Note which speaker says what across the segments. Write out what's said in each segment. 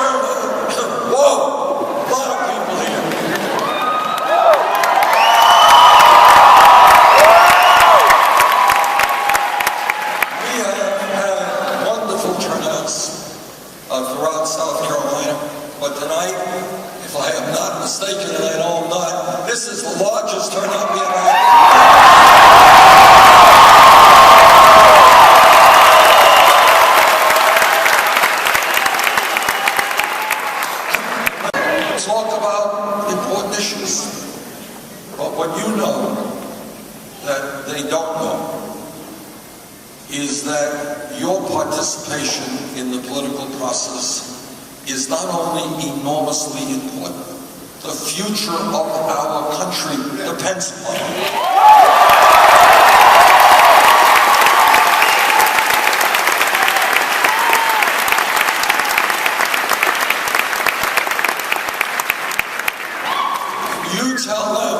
Speaker 1: Whoa, a lot of people here. We have had wonderful turnouts throughout South Carolina, but tonight, if I am not mistaken, and I know I'm not, this is the largest turnout we ever had. Talk about important issues, but what you know that they don't know is that your participation in the political process is not only enormously important, the future of our country depends upon it. You tell them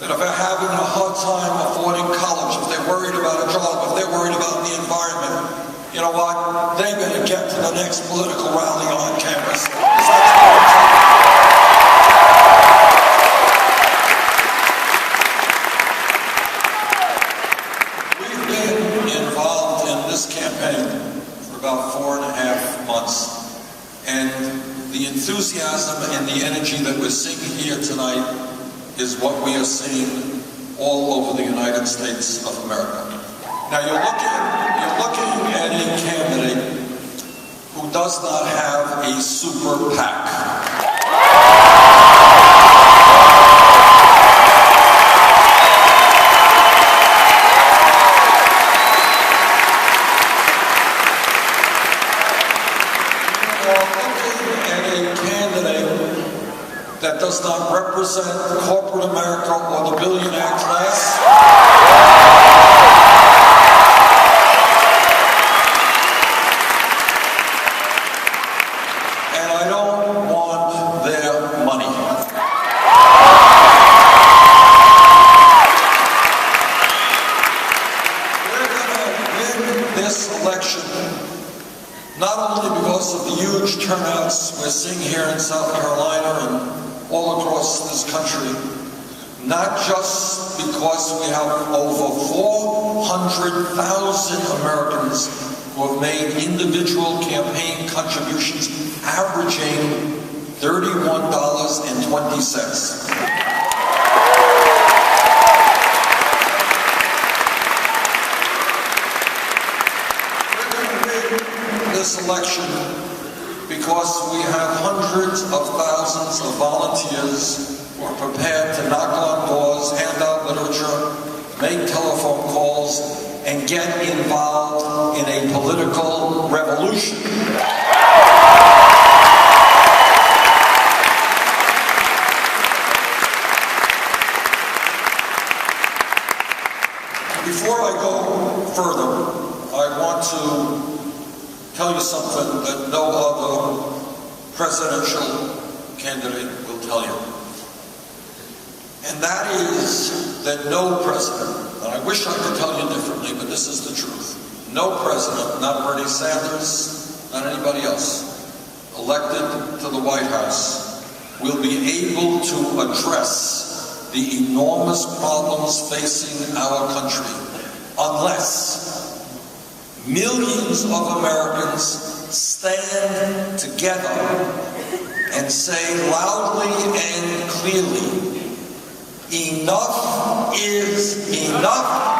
Speaker 1: that if they're having a hard time affording college, if they're worried about a job, if they're worried about the environment, you know what? They better get to the next political rally on campus. We've been involved in this campaign for about 4.5 months. And the enthusiasm and the energy that we're seeing here tonight is what we are seeing all over the United States of America. Now you're looking at a candidate who does not have a super PAC. That does not represent corporate America or the billionaire class. And I don't want their money. We're going to win this election not only because of the huge turnouts we're seeing here in South Carolina and all across this country, not just because we have over 400,000 Americans who have made individual campaign contributions averaging $31.20. We're going to win this election because we have hundreds of thousands of volunteers who are prepared to knock on doors, hand out literature, make telephone calls, and get involved in a political revolution. Before I go further, I want to tell you something that no other presidential candidate will tell you. And that is that no president, and I wish I could tell you differently, but this is the truth. No president, not Bernie Sanders, not anybody else, elected to the White House will be able to address the enormous problems facing our country unless millions of Americans stand together and say loudly and clearly, enough is enough.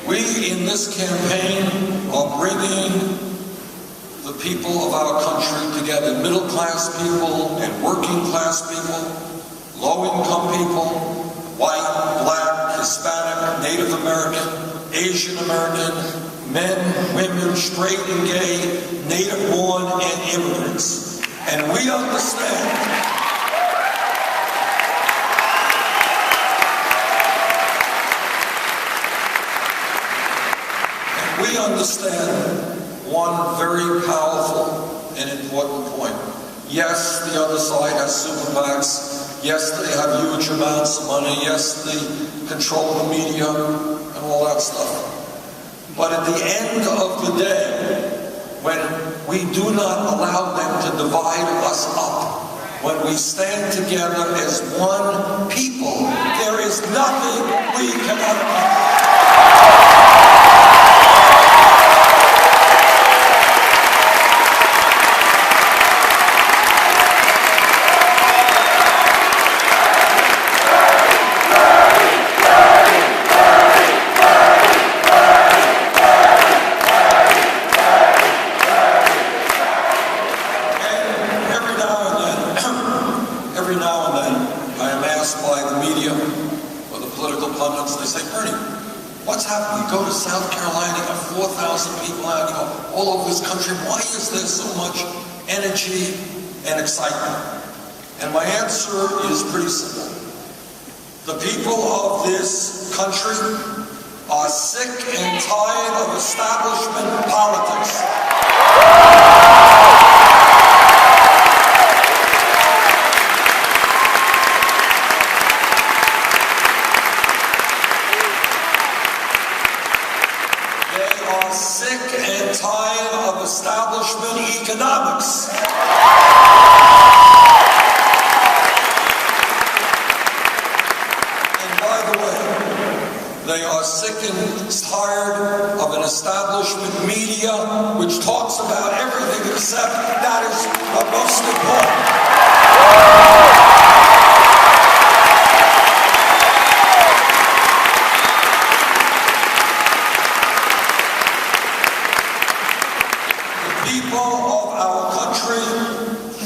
Speaker 1: We in this campaign are bringing the people of our country together, middle-class people and working-class people, low-income people, white, black, Hispanic, Native American, Asian American, men, women, straight and gay, native-born and immigrants. And we understand one very powerful and important point. Yes, the other side has super PACs. Yes, they have huge amounts of money. Yes, they control the media and all that stuff. But at the end of the day, when we do not allow them to divide us up, when we stand together as one people, there is nothing we cannot do. Go to South Carolina, you have 4,000 people out, you know, all over this country. Why is there so much energy and excitement? And my answer is pretty simple. The people of this country are sick and tired of establishment politics. Sick and tired of establishment economics. And by the way, they are sick and tired of an establishment media which talks about everything except that is the most important.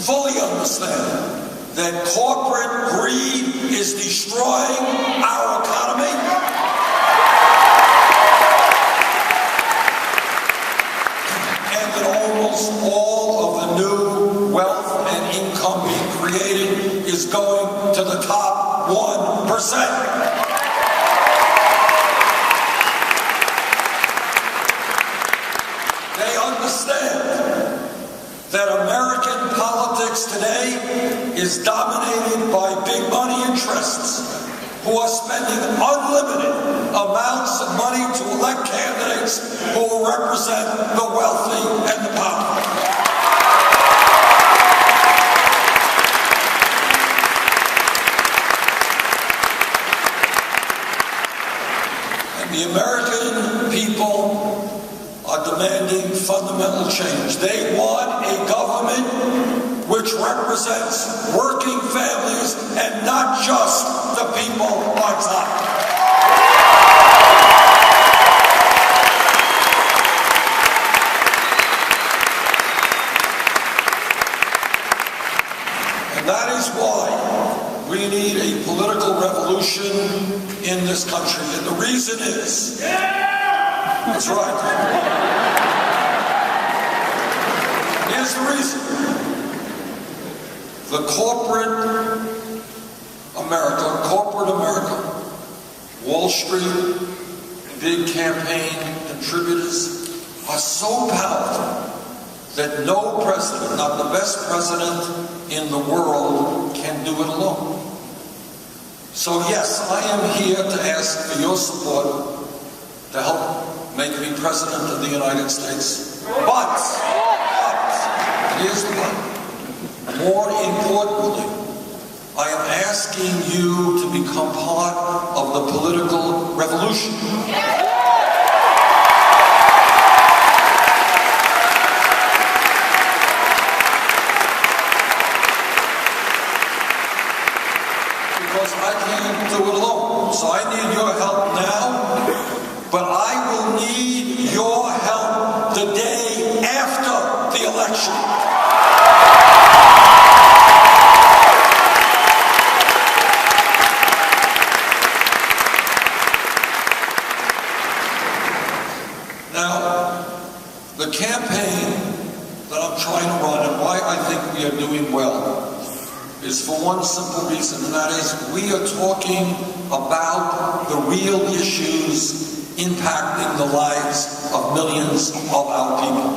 Speaker 1: Fully understand that corporate greed is destroying our economy. And that almost all of the new wealth and income being created is going to the top 1%. They understand that American politics today is dominated by big money interests who are spending unlimited amounts of money to elect candidates who will represent the wealthy and the powerful. And the American people are demanding fundamental change. They want a government which represents working families and not just the people on top. And that is why we need a political revolution in this country. And the reason is, that's right. Here's the reason. The corporate America, Wall Street, big campaign contributors are so powerful that no president, not the best president in the world, can do it alone. So yes, I am here to ask for your support to help make me president of the United States. But here's the point. More importantly, I am asking you to become part of the political revolution. Because I can't do it alone. So I need your help now, but I will need your help the day after the election. The campaign that I'm trying to run and why I think we are doing well is for one simple reason, and that is we are talking about the real issues impacting the lives of millions of our people.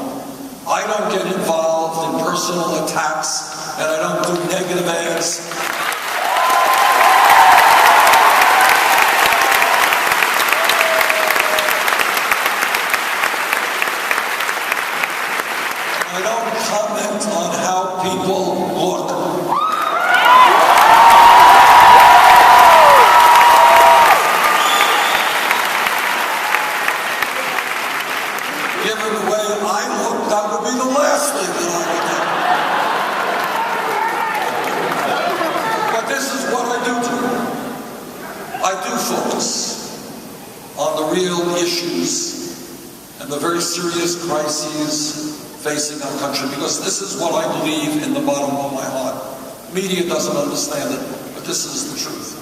Speaker 1: I don't get involved in personal attacks and I don't do negative ads. I don't comment on how people look. Given the way I look, that would be the last thing that I would do. But this is what I do do. I do focus on the real issues and the very serious crises facing our country, because this is what I believe in the bottom of my heart. Media doesn't understand it, but this is the truth.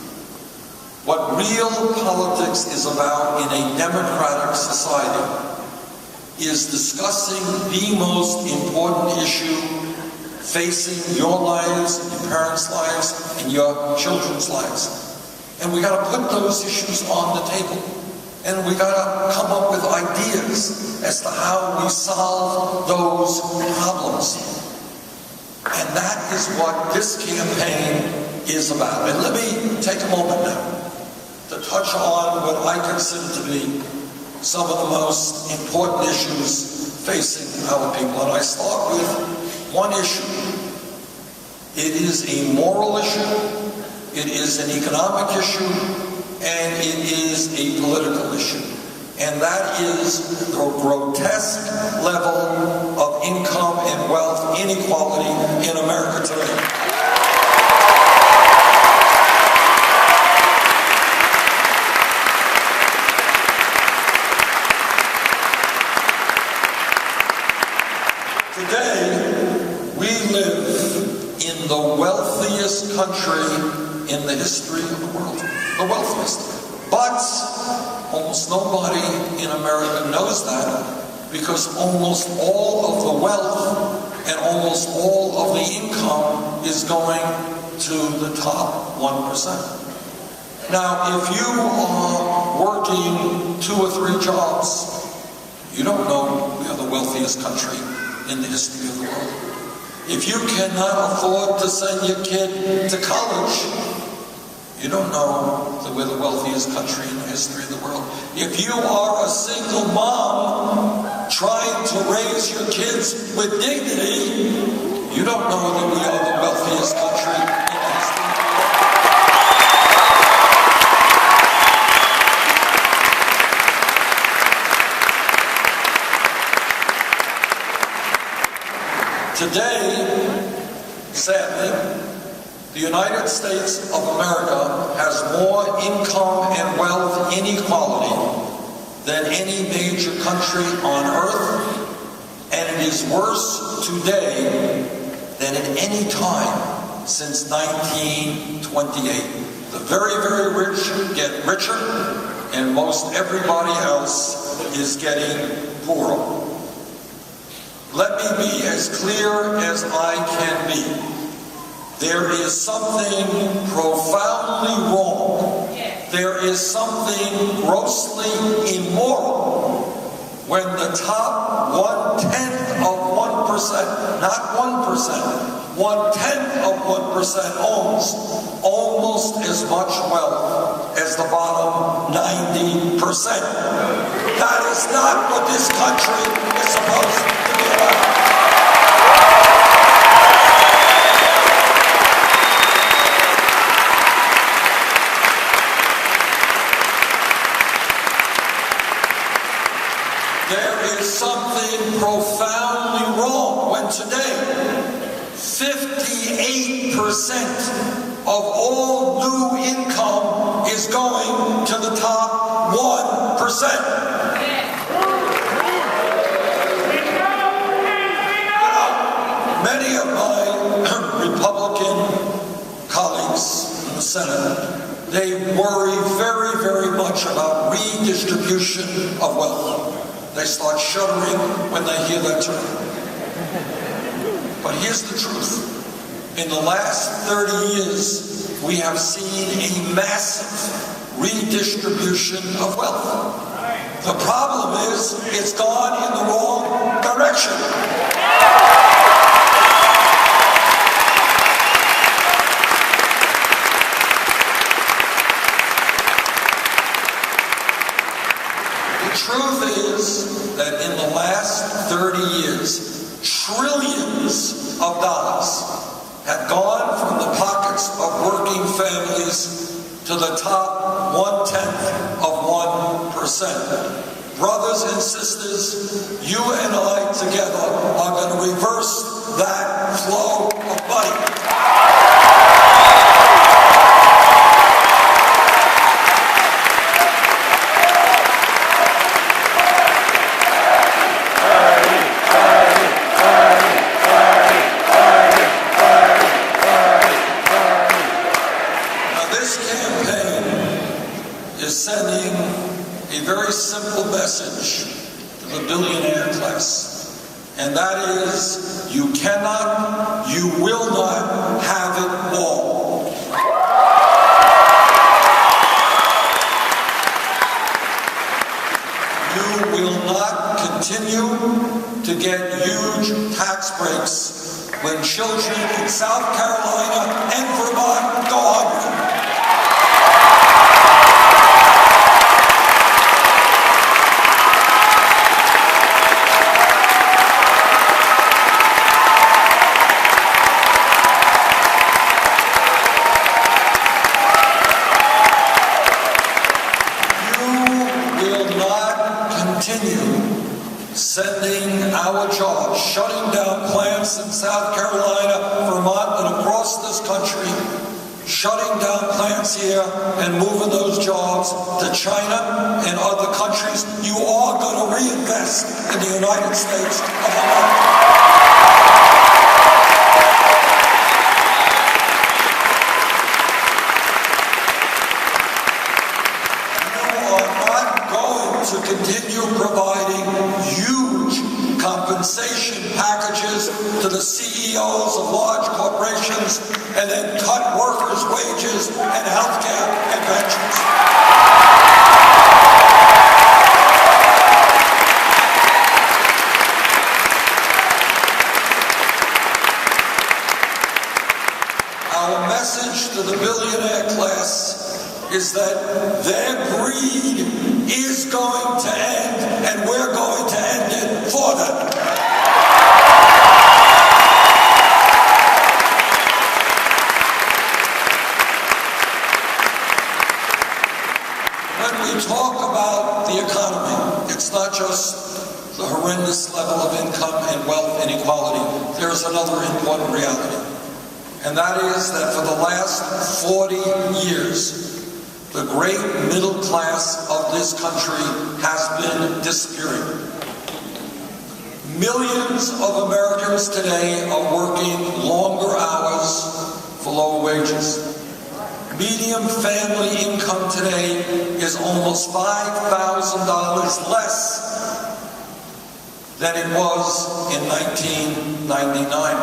Speaker 1: What real politics is about in a democratic society is discussing the most important issue facing your lives, your parents' lives, and your children's lives. And we got to put those issues on the table. And we got to come up with ideas as to how we solve those problems. And that is what this campaign is about. And let me take a moment now to touch on what I consider to be some of the most important issues facing our people. And I start with one issue. It is a moral issue, it is an economic issue, and it is a political issue. And that is the grotesque level of income and wealth inequality in America today. Today, we live in the wealthiest country in the history of the world. The wealthiest. But almost nobody in America knows that, because almost all of the wealth and almost all of the income is going to the top 1%. Now, if you are working 2 or 3 jobs, you don't know we are the wealthiest country in the history of the world. If you cannot afford to send your kid to college, you don't know that we're the wealthiest country in the history of the world. If you are a single mom trying to raise your kids with dignity, you don't know that we are the wealthiest country in the history of the world. Today, sadly, the United States of America has more income and wealth inequality than any major country on earth, and it is worse today than at any time since 1928. The very, very rich get richer, and most everybody else is getting poorer. Let me be as clear as I can be. There is something profoundly wrong. There is something grossly immoral when the top 1/10 of 1%, not 1%, 1/10 of 1% owns almost as much wealth as the bottom 90%. That is not what this country is supposed to be about. There is something profoundly wrong when today 58% of all new income is going to the top 1%. Many of my Republican colleagues in the Senate, they worry very, very much about redistribution of wealth. They start shuddering when they hear that term. But here's the truth. In the last 30 years, we have seen a massive redistribution of wealth. The problem is, it's gone in the wrong direction. families to the top 1/10 of 1%. Brothers and sisters, you and I together are going to reverse that flow of money.
Speaker 2: Sending a very simple message to the billionaire class, and that is, you cannot, you will not have it all. You will not continue to get huge tax breaks when children in South Carolina and Vermont go hungry. Sending our jobs, shutting down plants in South Carolina, Vermont, and across this country, shutting down plants here and moving those jobs to China and other countries. You are going to reinvest in the United States of America. To continue providing huge compensation packages to the CEOs of large corporations and then cut workers' wages and health care and pensions. Our message to the billionaire class is that their greed is going to end, and we're going to end it for them. When we talk about the economy, it's not just the horrendous level of income and wealth inequality. There's another important reality, and that is that for the last 40 years, the great middle class of this country has been disappearing. Millions of Americans today are working longer hours for lower wages. Median family income today is almost $5,000 less than it was in 1999.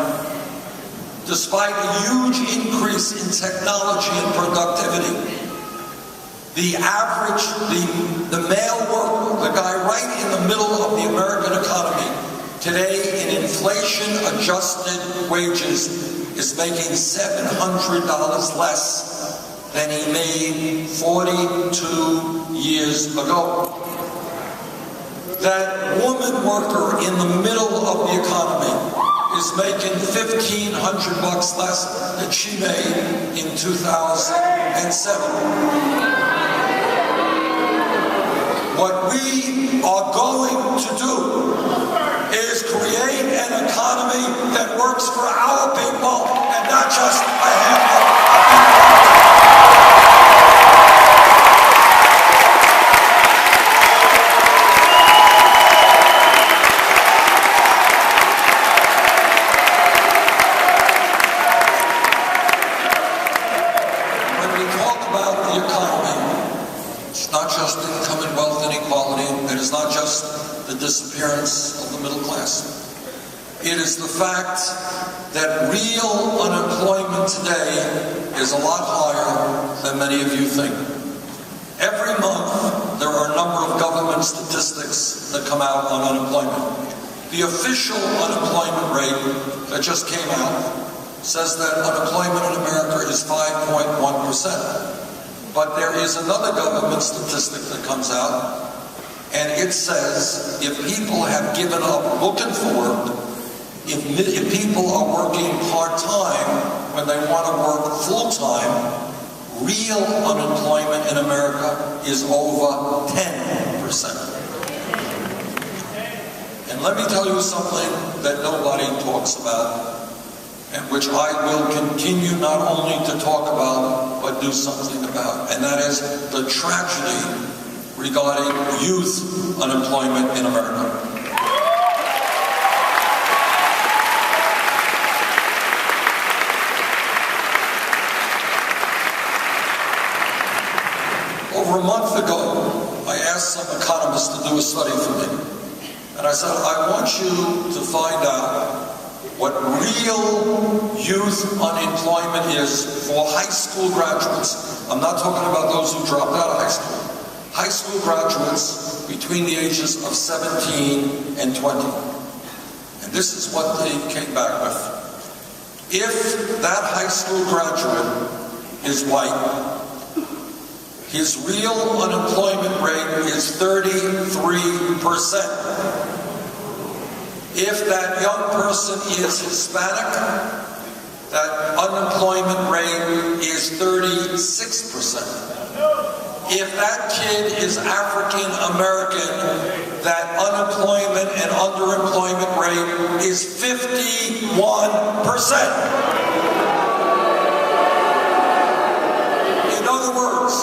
Speaker 2: Despite a huge increase in technology and productivity, the average, the male worker, the guy right in the middle of the American economy, today in inflation-adjusted wages is making $700 less than he made 42 years ago. That woman worker in the middle of the economy is making $1,500 less than she made in 2007. What we are going to do is create an economy that works for our people and not just a handful of people. When we talk about the economy, it's not just income and wealth inequality. It is not just the disappearance of the middle class. It is the fact that real unemployment today is a lot higher than many of you think. Every month, there are a number of government statistics that come out on unemployment. The official unemployment rate that just came out says that unemployment in America is 5.1%. But there is another government statistic that comes out, and it says if people have given up looking for work, if people are working part-time when they want to work full-time, Real unemployment in America is over 10%. And let me tell you something that nobody talks about, and which I will continue not only to talk about, but do something about, and that is the tragedy regarding youth unemployment in America. Over a month ago, I asked some economists to do a study for me. And I said, I want you to find out what real youth unemployment is for high school graduates. I'm not talking about those who dropped out of high school. High school graduates between the ages of 17 and 20. And this is what they came back with. If that high school graduate is white, his real unemployment rate is 33%. If that young person is Hispanic, that unemployment rate is 36%. If that kid is African American, that unemployment and underemployment rate is 51%. In other words,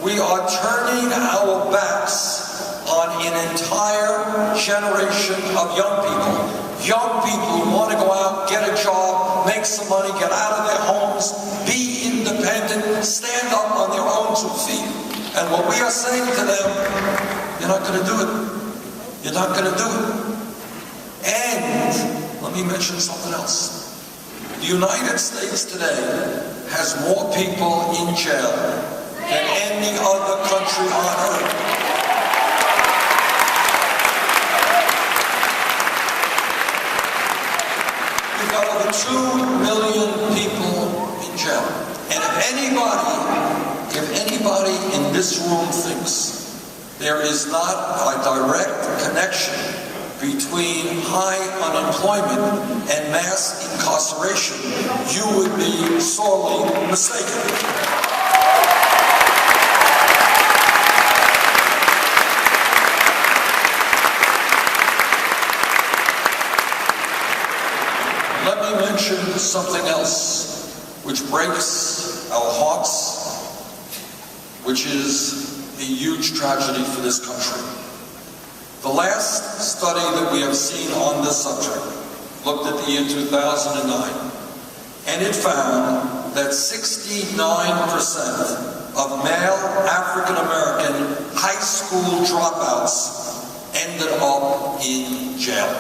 Speaker 2: we are turning our backs on an entire generation of young people. Young people who want to go out, get a job, make some money, get out of their homes, be independent, stand up on their own 2 feet. And what we are saying to them, you're not going to do it. You're not going to do it. And let me mention something else. The United States today has more people in jail than any other country on earth. We've got over 2 million people in jail. And if anybody in this room thinks there is not a direct connection between high unemployment and mass incarceration, you would be sorely mistaken. Let me mention something else which breaks our hearts, which is a huge tragedy for this country. The last study that we have seen on this subject looked at the year 2009, and it found that 69% of male African American high school dropouts ended up in jail.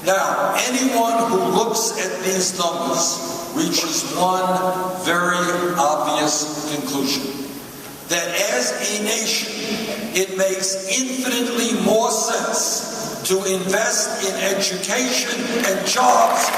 Speaker 2: Now, anyone who looks at these numbers reaches one very obvious conclusion. That as a nation, it makes infinitely more sense to invest in education and jobs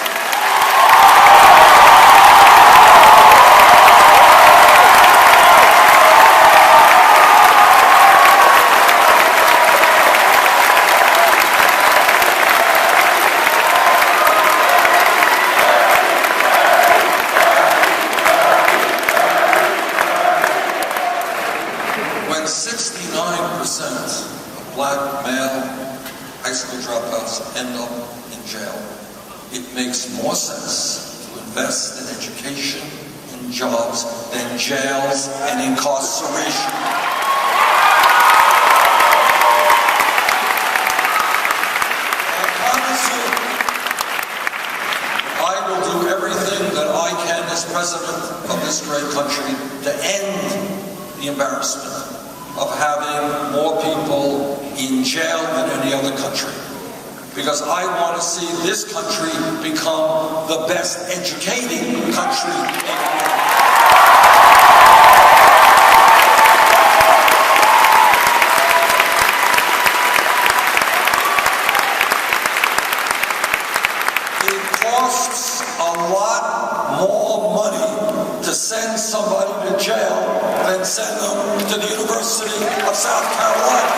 Speaker 2: of black male high school dropouts end up in jail. It makes more sense to invest in education and jobs than jails and incarceration. I promise you, I will do everything that I can as president of this great country to end the embarrassment of having more people in jail than any other country. Because I want to see this country become the best educating country in the world. It costs a lot more money to send somebody to jail than send them to the University of South Carolina.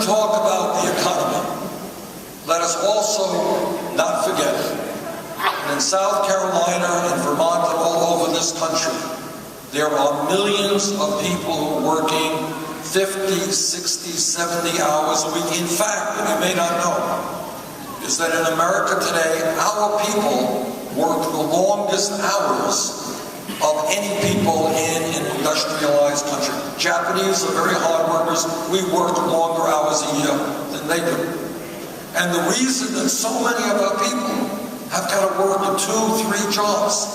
Speaker 2: talk about the economy, let us also not forget that in South Carolina and Vermont and all over this country, there are millions of people who are working 50, 60, 70 hours a week. In fact, what you may not know is that in America today, our people work the longest hours of any people in an industrialized country. Japanese are very hard workers. We work longer hours a year than they do. And the reason that so many of our people have got to work 2, 3 jobs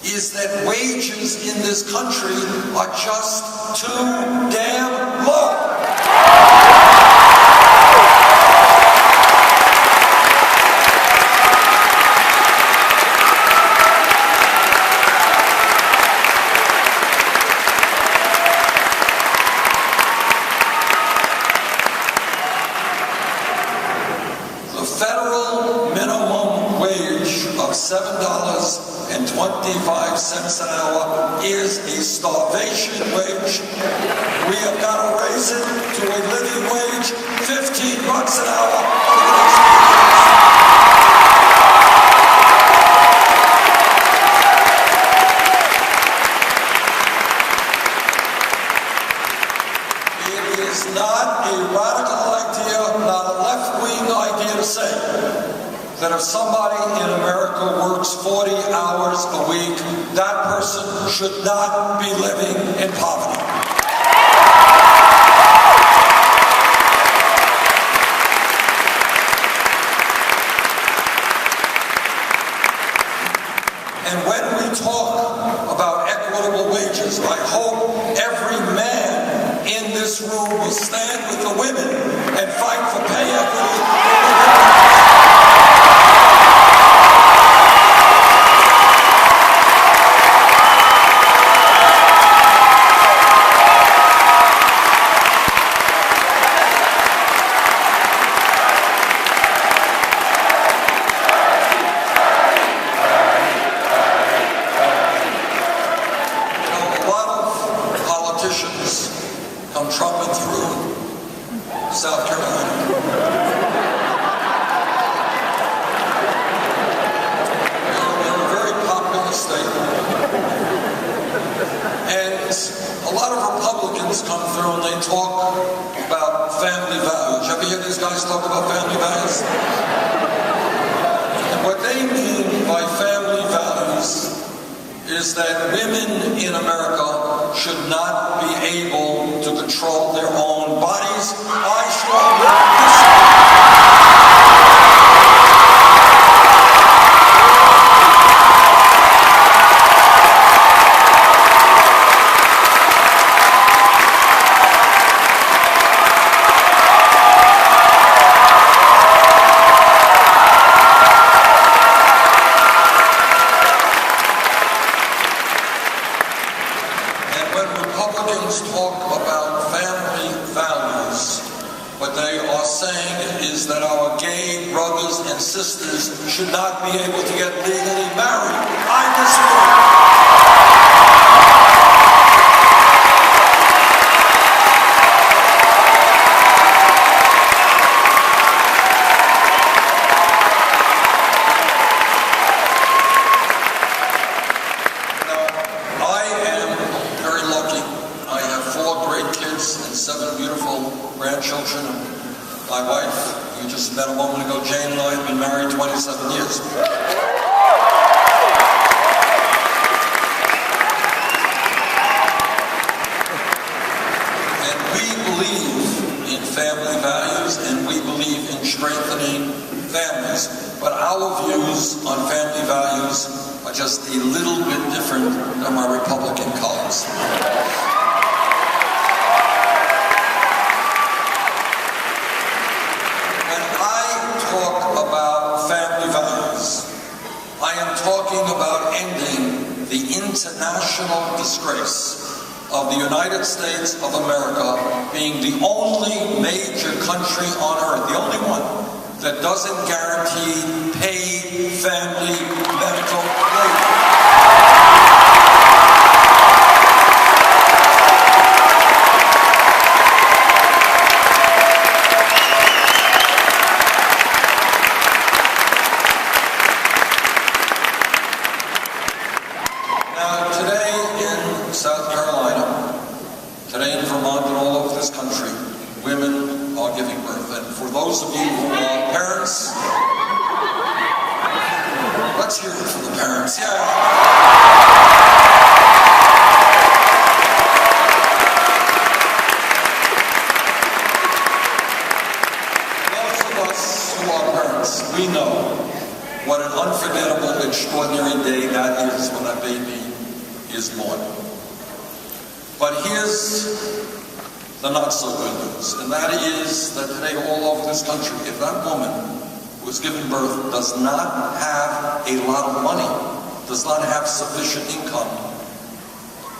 Speaker 2: is that wages in this country are just too damn low. The federal minimum wage of $7.25 an hour is a starvation wage. We have got to raise it to a living wage, $15 an hour for the next 8 years. It is not a radical idea, not a left-wing idea to say that if somebody in America works 40 hours a week, that person should not be living in poverty. And when we talk about equitable wages, I hope every man in this room will stand with the women and fight for pay equity for the women. Come trumping through South Carolina. We're a very popular state. And a lot of Republicans come through and they talk about family values. You ever hear these guys talk about family values? And what they mean by family values is that women in America should not be able to control their own bodies. I strongly disagree. Republicans talk about family values. What they are saying is that our gay brothers and sisters should not be able to get legally married. I disagree. And 7 beautiful grandchildren. My wife, you just met a moment ago, Jane, and I have been married 27 years. And we believe in family values and we believe in strengthening families. But our views on family values are just a little bit different than my Republican colleagues. I am talking about ending the international disgrace of the United States of America being the only major country on earth, the only one that doesn't guarantee paid family medical leave. those of you who are parents, let's hear it for the parents. Yeah. We know what an unforgettable, extraordinary day that is when that baby is born. But here's the not so good news, and that is that today all over this country, if that woman who was given birth does not have a lot of money, does not have sufficient income,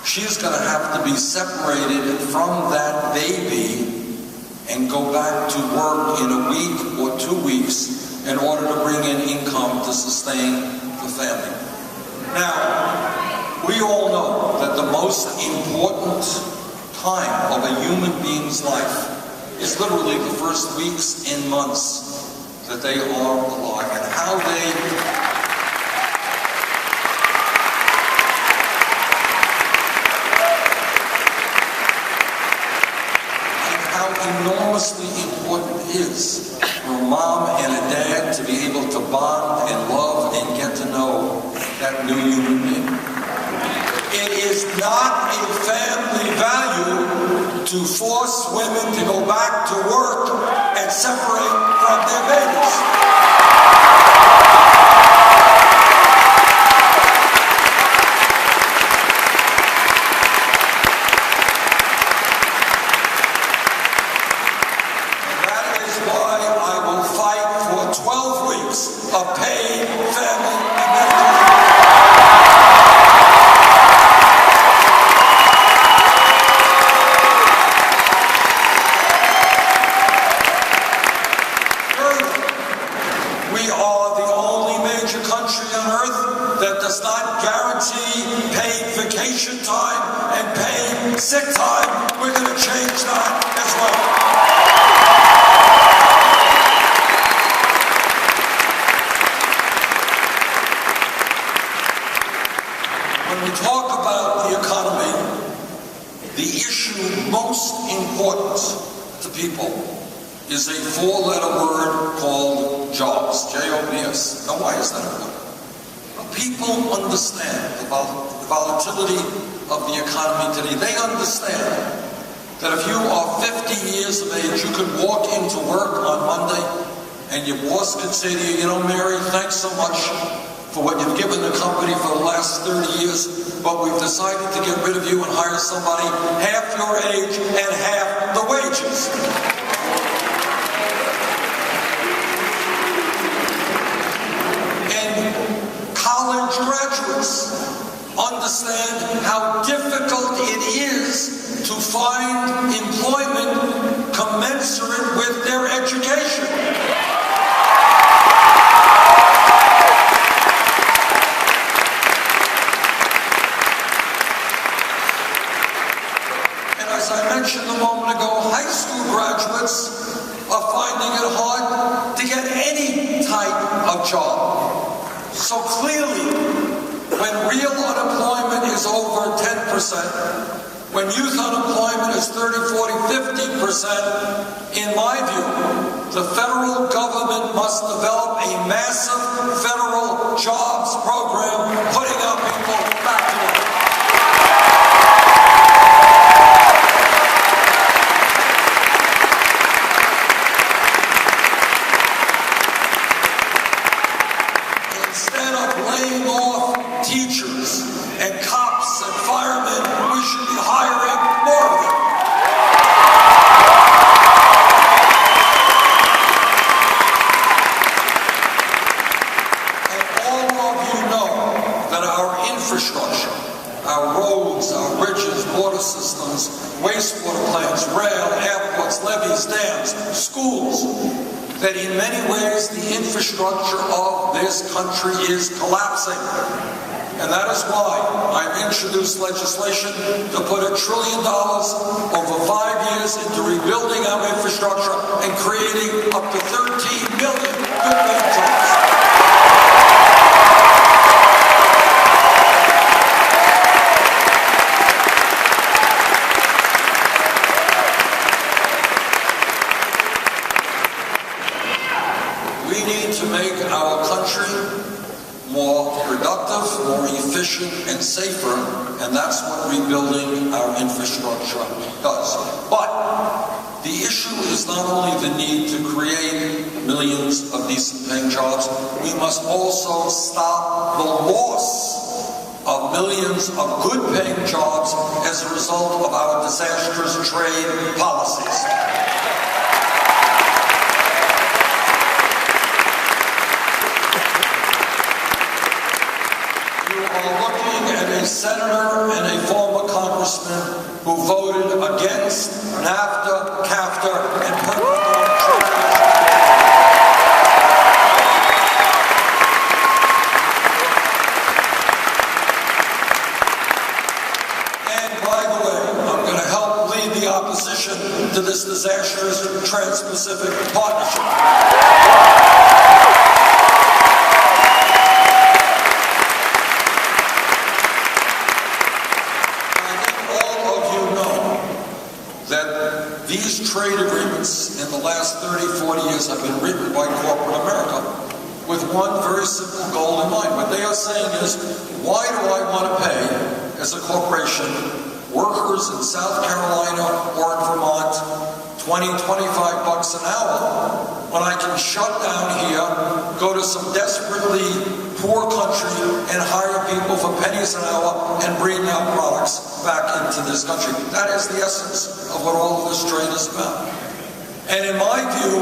Speaker 2: she's going to have to be separated from that baby and go back to work in a week or 2 weeks in order to bring in income to sustain the family. Now, we all know that the most important time of a human being's life is literally the first weeks and months that they are alive, and how enormously important it is for a mom and a dad to be able to bond and love and get to know that new human being. It is not a family value to force women to go back to work and separate from their babies. Of paid family and medical Further, we are the only major country on earth that does not guarantee paid vacation time and paid sick time. We're going to change that as well. When we talk about the economy, the issue most important to people is a four-letter word called jobs, J-O-B-S. Now, why is that important? Well, people understand the volatility of the economy today. They understand that if you are 50 years of age, you could walk into work on Monday and your boss could say to you, you know, Mary, thanks so much for what you've given the company for the last 30 years, but we've decided to get rid of you and hire somebody half your age and half the wages. And college graduates understand how difficult it is to find employment commensurate with their education. As I mentioned a moment ago, high school graduates are finding it hard to get any type of job. So clearly, when real unemployment is over 10%, when youth unemployment is 30, 40, 50%, in my view, the federal government must develop a massive federal jobs program putting our people back to work. Instead of laying off teachers and cops and firemen, we should be hiring more of them. And all of you know that our infrastructure, our roads, our bridges, water systems, wastewater plants, rail, airports, levees, dams, schools, that in many ways the infrastructure of this country is collapsing. And that is why I've introduced legislation to put $1 trillion over 5 years into rebuilding our infrastructure and creating up to 13 million good-paying jobs. efficient and safer, and that's what rebuilding our infrastructure does. But the issue is not only the need to create millions of decent-paying jobs, we must also stop the loss of millions of good-paying jobs as a result of our disastrous trade policies. You are looking at a senator and a former congressman who voted against NAFTA, CAFTA, and permanent trade. Opposition to this disastrous Trans-Pacific Partnership. I think all of you know that these trade agreements in the last 30, 40 years have been written by corporate America with one very simple goal in mind. What they are saying is, why do I want to pay, as a corporation, workers in South Carolina or in Vermont $20, $25 an hour when I can shut down here, go to some desperately poor country and hire people for pennies an hour and bring our products back into this country? That is the essence of what all of this trade is about. And in my view,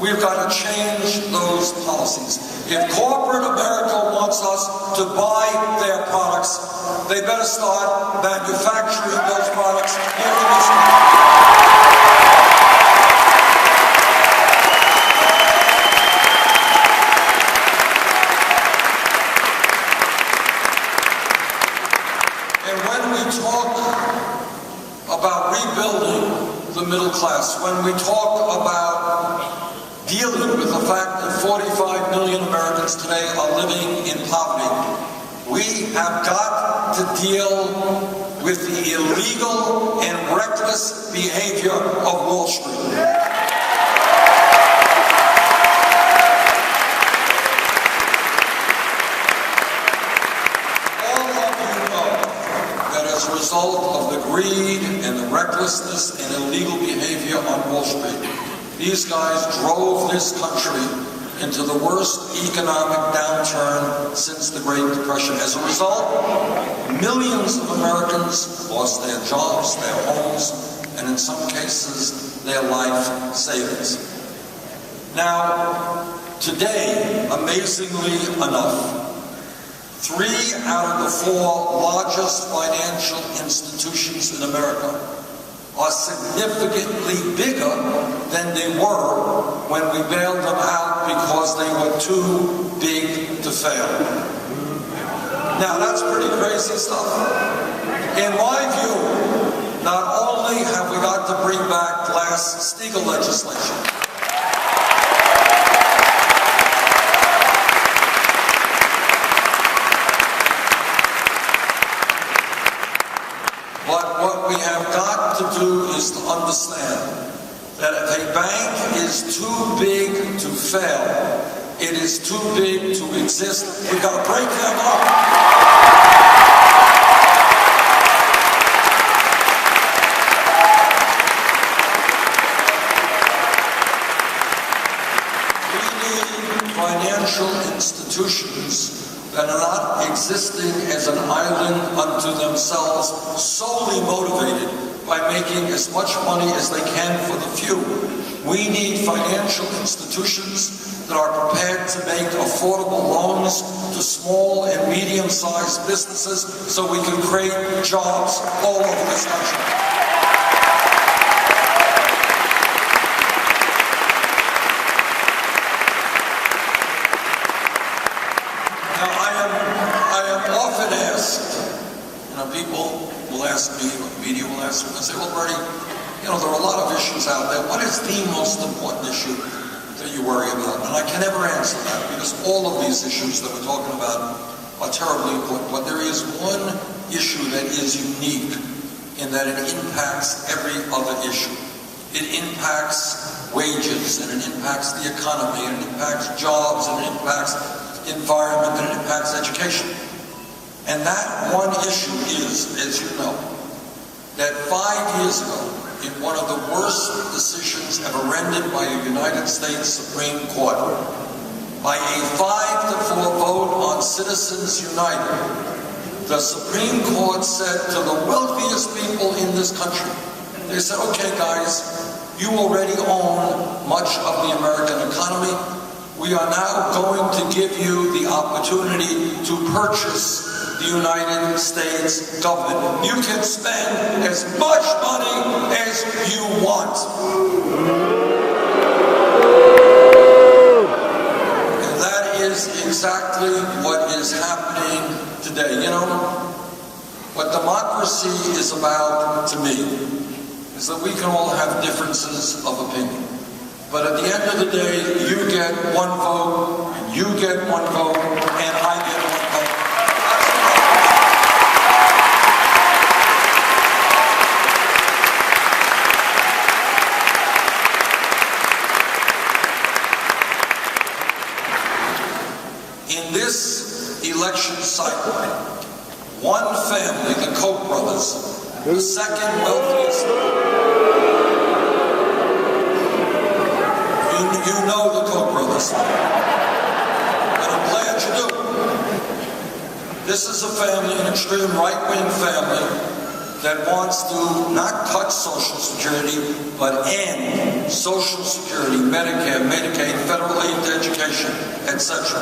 Speaker 2: we've got to change those policies. If corporate America wants us to buy their products, they better start manufacturing those products here in this country. And when we talk about rebuilding the middle class, when we talk about dealing with the fact that 45 million Americans today are living in poverty, we have got to deal with the illegal and reckless behavior of Wall Street. All of you know that as a result of the greed and the recklessness and illegal behavior on Wall Street, these guys drove this country into the worst economic downturn since the Great Depression. As a result, millions of Americans lost their jobs, their homes, and in some cases, their life savings. Now, today, amazingly enough, 3 out of the 4 largest financial institutions in America are significantly bigger than they were when we bailed them out because they were too big to fail. Now, that's pretty crazy stuff. In my view, not only have we got to bring back Glass-Steagall legislation, but what we have got to do is to understand that if a bank is too big to fail, it is too big to exist. We've got to break them up. We need financial institutions that are not existing as an island unto themselves, solely motivated by making as much money as they can for the few. We need financial institutions that are prepared to make affordable loans to small and medium-sized businesses so we can create jobs all over this country. Now, I am often asked, people will ask me, or the media will ask me, and say, well, Bernie, there are a lot of issues out there. What is the most important issue that you worry about? And I can never answer that, because all of these issues that we're talking about are terribly important. But there is one issue that is unique in that it impacts every other issue. It impacts wages, and it impacts the economy, and it impacts jobs, and it impacts environment, and it impacts education. And that one issue is, as you know, that 5 years ago, in one of the worst decisions ever rendered by a United States Supreme Court, by a 5-4 vote on Citizens United, the Supreme Court said to the wealthiest people in this country, they said, okay guys, you already own much of the American economy. We are now going to give you the opportunity to purchase the United States government. You can spend as much money as you want. And that is exactly what is happening today. You know, what democracy is about to me is that we can all have differences of opinion. But at the end of the day, you get one vote, and you get one vote, and I get one vote. In this election cycle, one family, the Koch brothers, the second wealthiest. You know the Koch brothers. And I'm glad you do. This is a family, an extreme right-wing family, that wants to not cut Social Security, but end Social Security, Medicare, Medicaid, federal aid to education, etc.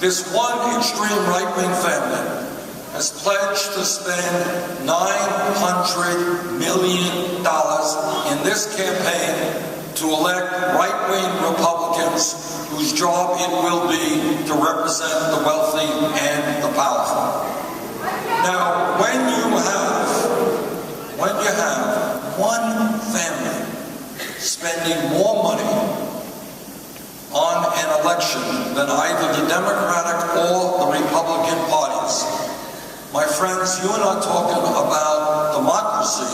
Speaker 2: This one extreme right-wing family has pledged to spend $900 million in this campaign to elect right-wing Republicans whose job it will be to represent the wealthy and the powerful. Now, when you have one family spending more money on an election than either the Democratic or the Republican parties, my friends, you are not talking about democracy,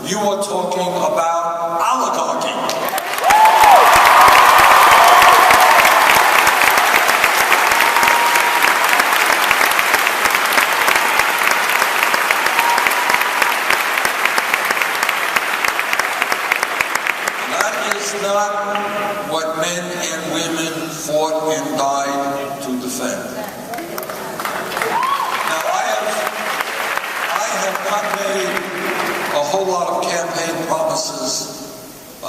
Speaker 2: you are talking about oligarchy. That is not what men and women fought and died to defend. Not made a whole lot of campaign promises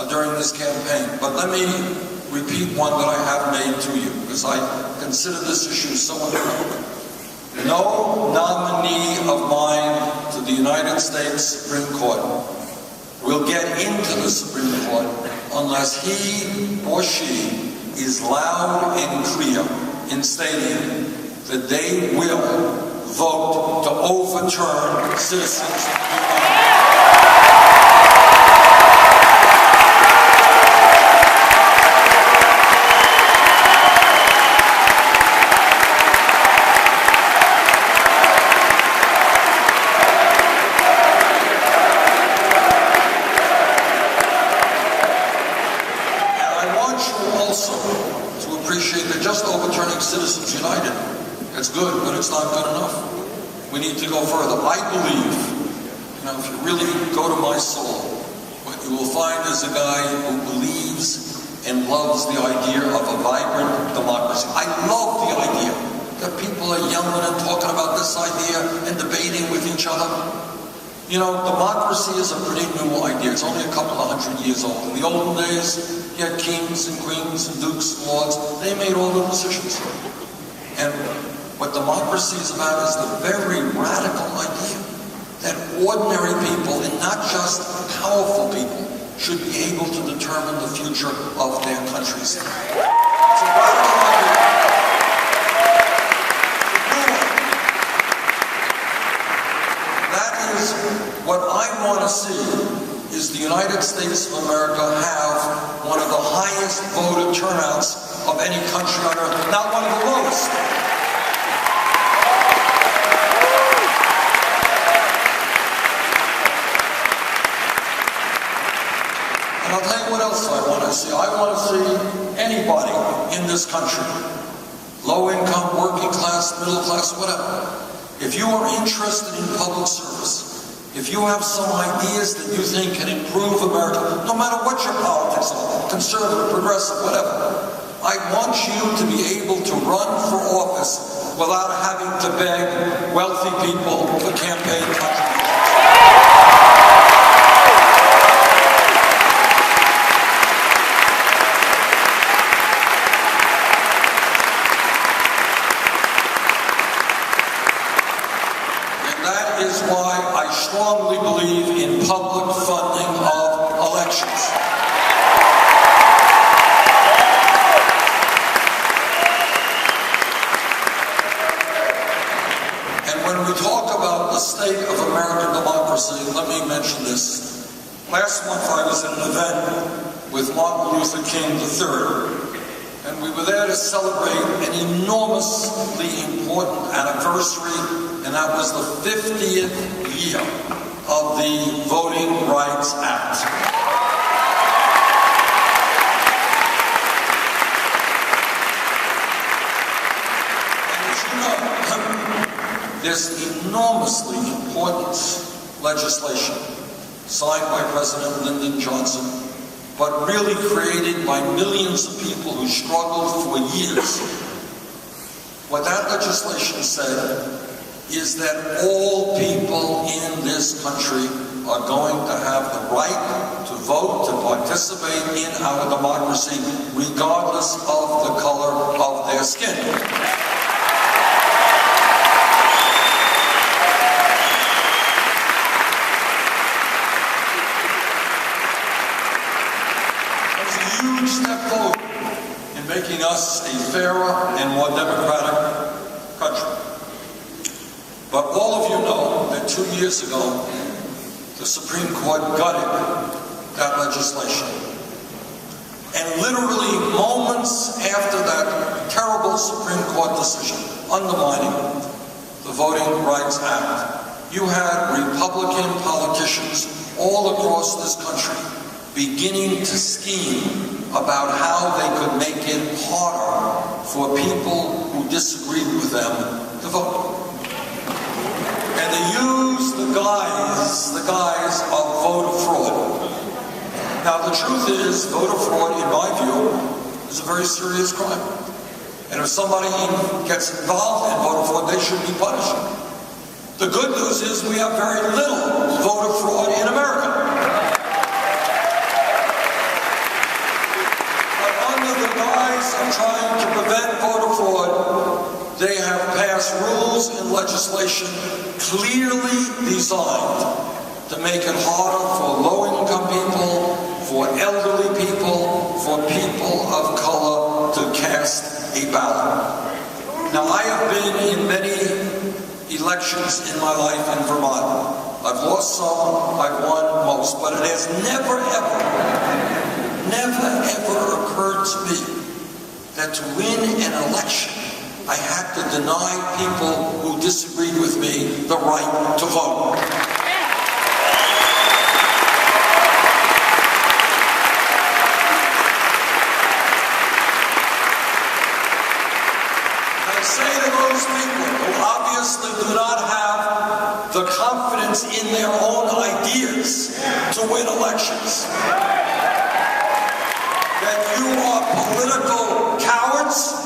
Speaker 2: during this campaign, but let me repeat one that I have made to you, because I consider this issue so important. No nominee of mine to the United States Supreme Court will get into the Supreme Court unless he or she is loud and clear in stating that they will vote to overturn Citizens United. And I want you also to appreciate that just overturning Citizens United, it's good, but it's not good enough. We need to go further. I believe, if you really go to my soul, what you will find is a guy who believes and loves the idea of a vibrant democracy. I love the idea that people are yelling and talking about this idea and debating with each other. Democracy is a pretty new idea. It's only a couple of 100 years old. In the olden days, you had kings and queens and dukes and lords. They made all the decisions. And what democracy is about is the very radical idea that ordinary people, and not just powerful people, should be able to determine the future of their countries. It's a radical idea. That is what I want to see, is the United States of America have one of the highest voter turnouts of any country on earth, not one of the lowest. And I'll tell you what else I want to see. I want to see anybody in this country, low income, working class, middle class, whatever, If you are interested in public service, if you have some ideas that you think can improve America, no matter what your politics are, conservative, progressive, whatever, I want you to be able to run for office without having to beg wealthy people for campaign contributions. Is why I strongly believe in public funding of elections. And when we talk about the state of American democracy, let me mention this. Last month I was at an event with Martin Luther King III, and we were there to celebrate an enormously important anniversary, and that was the 50th year of the Voting Rights Act. And as you know, this enormously important legislation signed by President Lyndon Johnson, but really created by millions of people who struggled for years. What that legislation said is that all people in this country are going to have the right to vote, to participate in our democracy, regardless of the color of their skin. It was a huge step forward in making us a fairer and more democratic country. But all of you know that 2 years ago, the Supreme Court gutted that legislation. And literally moments after that terrible Supreme Court decision undermining the Voting Rights Act, you had Republican politicians all across this country beginning to scheme about how they could make it harder for people who disagreed with them to vote. And they use the guise of voter fraud. Now the truth is, voter fraud, in my view, is a very serious crime. And if somebody gets involved in voter fraud, they should be punished. The good news is we have very little voter fraud in America. But under the guise of trying to prevent voter fraud, they have passed rules and legislation clearly designed to make it harder for low-income people, for elderly people, for people of color to cast a ballot. Now, I have been in many elections in my life in Vermont. I've lost some, I've won most, but it has never, ever occurred to me that to win an election, I had to deny people who disagreed with me the right to vote. And I say to those people who obviously do not have the confidence in their own ideas to win elections, that you are political cowards.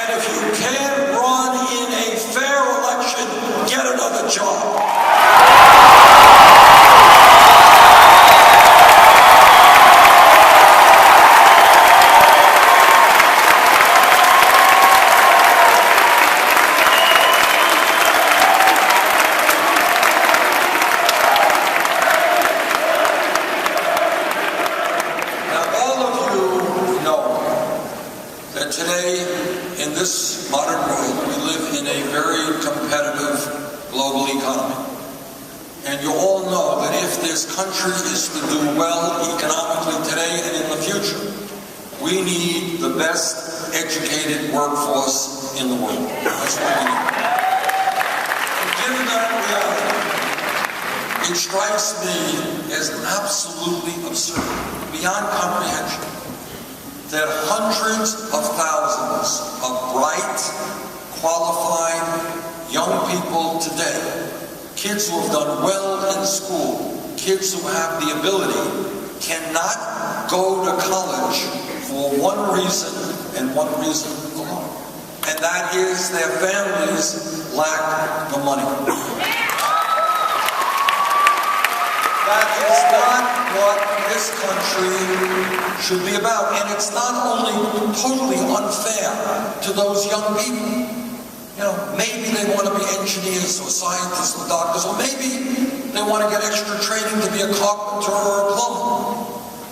Speaker 2: If you can't run in a fair election, get another job. Now, all of you know that today, in this modern world, we live in a very competitive global economy. And you all know that if this country is to do well economically today and in the future, we need the best educated workforce in the world. That's what we need. And given that reality, it strikes me as absolutely absurd, beyond comprehension, that hundreds of thousands of bright, qualified young people today, kids who have done well in school, kids who have the ability, cannot go to college for one reason and one reason alone. And that is their families lack the money. That is not what this country should be about. And it's not only totally unfair to those young people. You know, maybe they want to be engineers or scientists or doctors, or maybe they want to get extra training to be a carpenter or a plumber.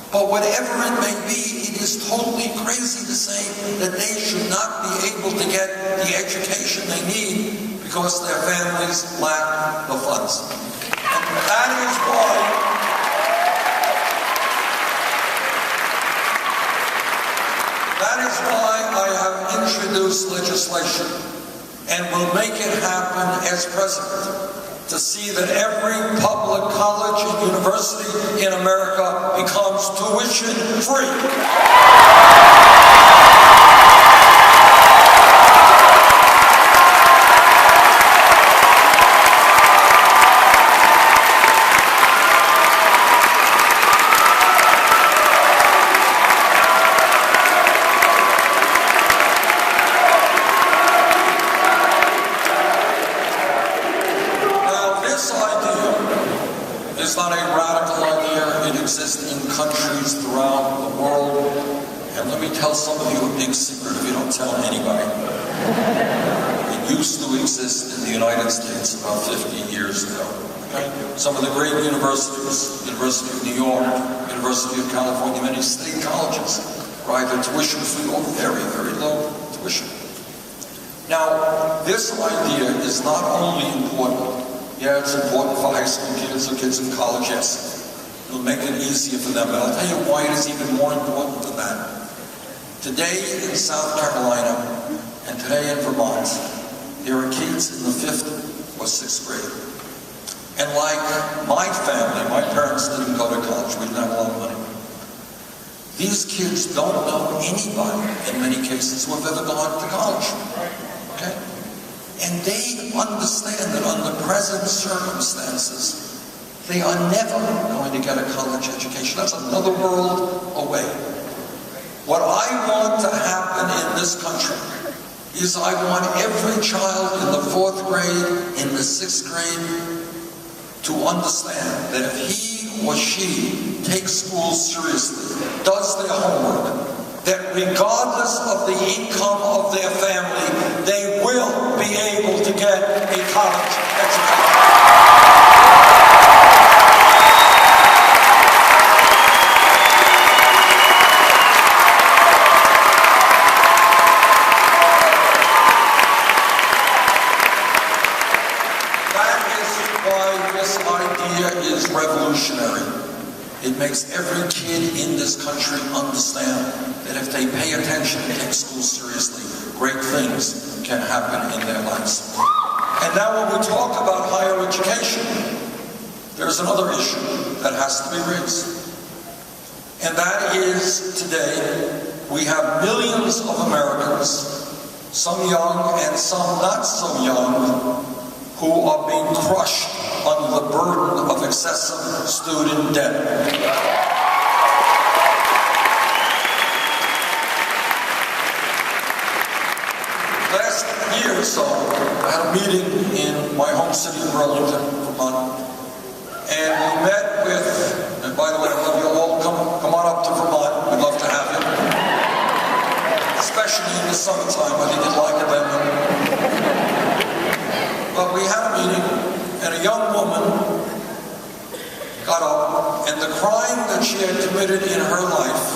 Speaker 2: But whatever it may be, it is totally crazy to say that they should not be able to get the education they need because their families lack the funds. And that is why I have introduced legislation and will make it happen as president, to see that every public college and university in America becomes tuition free. It's not a radical idea. It exists in countries throughout the world. And let me tell some of you a big secret if you don't tell anybody. It used to exist in the United States about 50 years ago. Okay? Some of the great universities, University of New York, University of California, many state colleges, were either tuition free or very, very low tuition. Now, this idea is not only important. Yeah, it's important for high school kids or kids in college, yes. It'll make it easier for them, but I'll tell you why it is even more important than that. Today in South Carolina and today in Vermont, there are kids in the 5th or 6th grade. And like my family, my parents didn't go to college, we didn't have a lot of money. These kids don't know anybody, in many cases, who have ever gone to college. Okay? And they understand that under present circumstances, they are never going to get a college education. That's another world away. What I want to happen in this country is I want every child in the 4th grade, in the 6th grade, to understand that if he or she takes school seriously, does their homework, that regardless of the income of their family, they will be able to get a college education. That is why this idea is revolutionary. It makes every kid in this country understand that if they pay attention and take school seriously, great things can happen in their lives. And now when we talk about higher education, there's another issue that has to be raised. And that is today, we have millions of Americans, some young and some not so young, who are being crushed under the burden of excessive student debt. Last year or so, I had a meeting in my home city of Burlington, Vermont, and we met with, and by the way, I love you all, come on up to Vermont, we'd love to have you. Especially in the summertime, I think you'd like it then. But we had a meeting, and a young woman got up, and the crime that she had committed in her life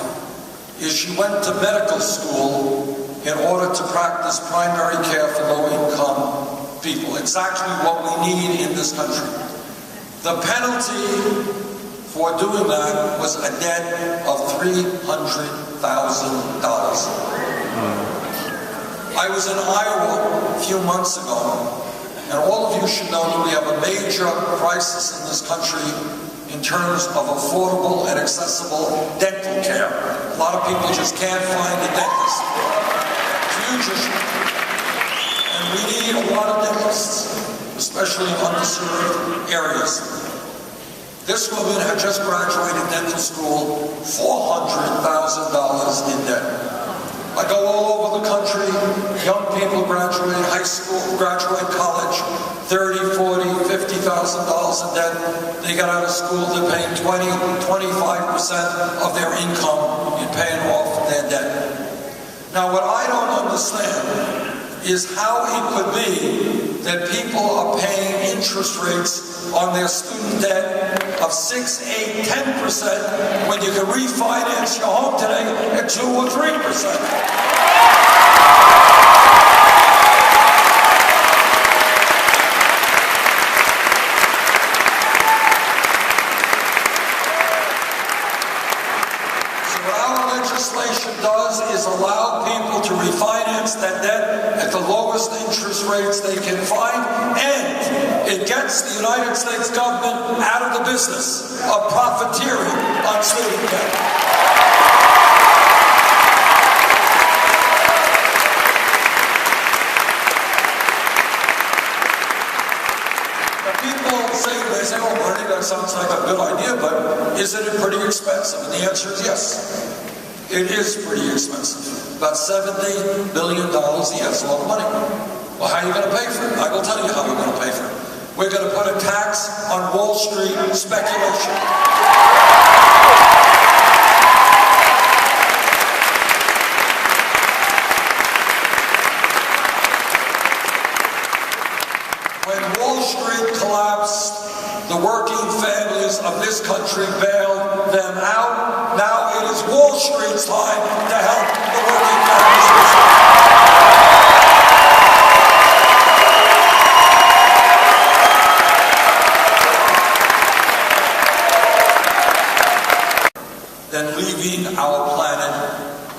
Speaker 2: is she went to medical school in order to practice primary care for low-income people. Exactly what we need in this country. The penalty for doing that was a debt of $300,000. I was in Iowa a few months ago, and all of you should know that we have a major crisis in this country in terms of affordable and accessible dental care. A lot of people just can't find a dentist. It's a huge issue. And And we need a lot of dentists, especially in underserved areas. This woman had just graduated dental school, $400,000 in debt. I go all over the country, young people graduate high school, graduate college, $30,000, $40,000, $50,000 in debt. They get out of school, they're paying 25% of their income in paying off their debt. Now what I don't understand is how it could be that people are paying interest rates on their student debt of 6, 8, 10% when you can refinance your home today at 2 or 3%. Legislation does is allow people to refinance that debt at the lowest interest rates they can find, and it gets the United States government out of the business of profiteering on student debt. People say, oh, Bernie, that sounds like a good idea, but isn't it pretty expensive? And the answer is yes. It is pretty expensive. About $70 billion a year. That's a lot of money. Well, how are you going to pay for it? I will tell you how we're going to pay for it. We're going to put a tax on Wall Street speculation. When Wall Street collapsed, the working families of this country bailed them out. Now it is Wall Street's time to help the working families of this country. Then leaving our planet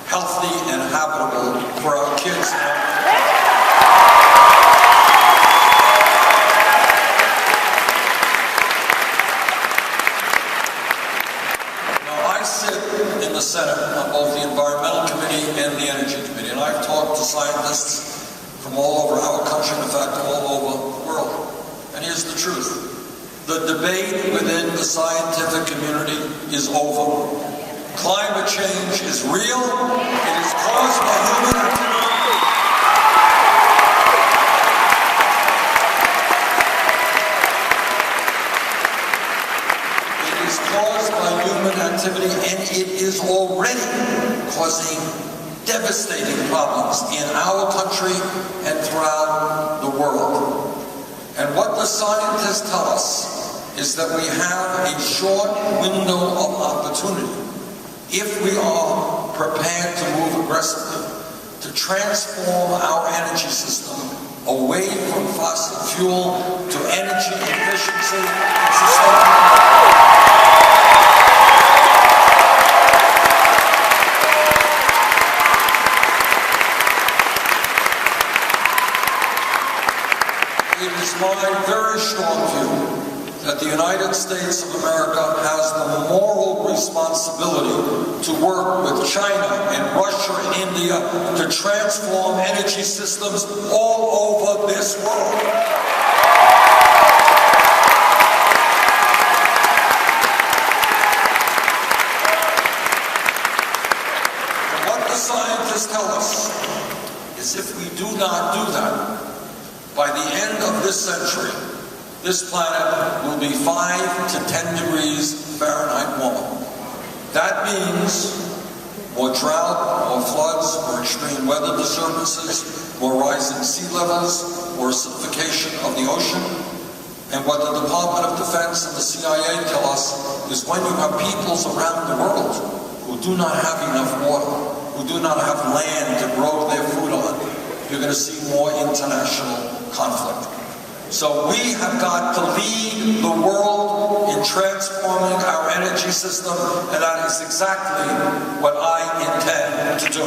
Speaker 2: healthy and habitable for our kids and Senate on both the Environmental Committee and the Energy Committee, and I've talked to scientists from all over our country, in fact all over the world. And here's the truth. The debate within the scientific community is over. Climate change is real. It is caused by human activity. Caused by human activity, and it is already causing devastating problems in our country and throughout the world. And what the scientists tell us is that we have a short window of opportunity, if we are prepared to move aggressively, to transform our energy system away from fossil fuel to energy efficiency and sustainability. It is my very strong view that the United States of America has the moral responsibility to work with China and Russia and India to transform energy systems all over this world. And what the scientists tell us is if we do not do that, by the end of this century, this planet will be 5 to 10 degrees Fahrenheit warmer. That means more drought, more floods, more extreme weather disturbances, more rising sea levels, more acidification of the ocean. And what the Department of Defense and the CIA tell us is when you have peoples around the world who do not have enough water, who do not have land to grow their food on, you're going to see more international conflict. So we have got to lead the world in transforming our energy system, and that is exactly what I intend to do.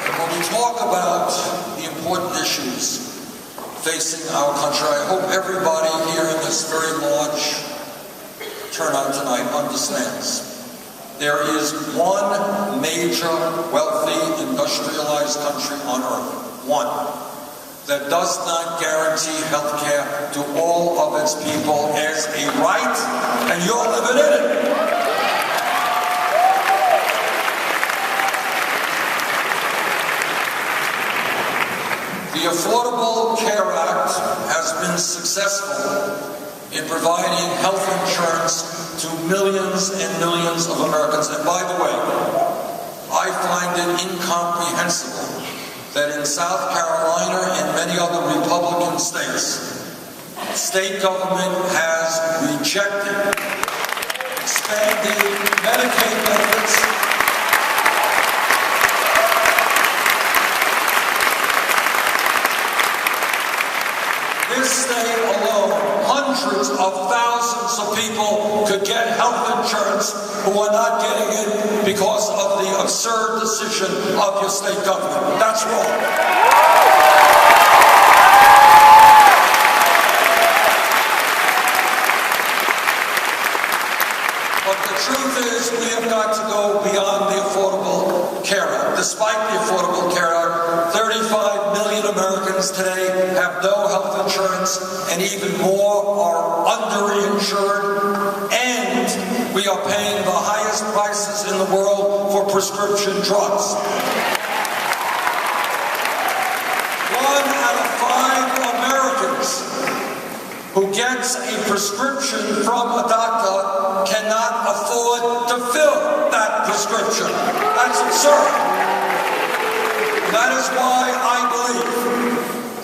Speaker 2: And when we talk about the important issues facing our country, I hope everybody tonight understands. There is one major, wealthy, industrialized country on earth, one, that does not guarantee health care to all of its people as a right, and you're living in it. The Affordable Care Act has been successful in providing health insurance to millions and millions of Americans. And by the way, I find it incomprehensible that in South Carolina and many other Republican states, state government has rejected expanding Medicaid benefits. This state alone, hundreds of thousands of people could get health insurance who are not getting it because of the absurd decision of your state government. That's wrong. But the truth is, we have got to go beyond the Affordable Care Act. Despite the Affordable Care Act, 35 million Americans today have no health insurance, and even more are underinsured, and we are paying the highest prices in the world for prescription drugs. 1 out of 5 Americans who gets a prescription from a doctor cannot afford to fill that prescription. That's absurd. That is why I believe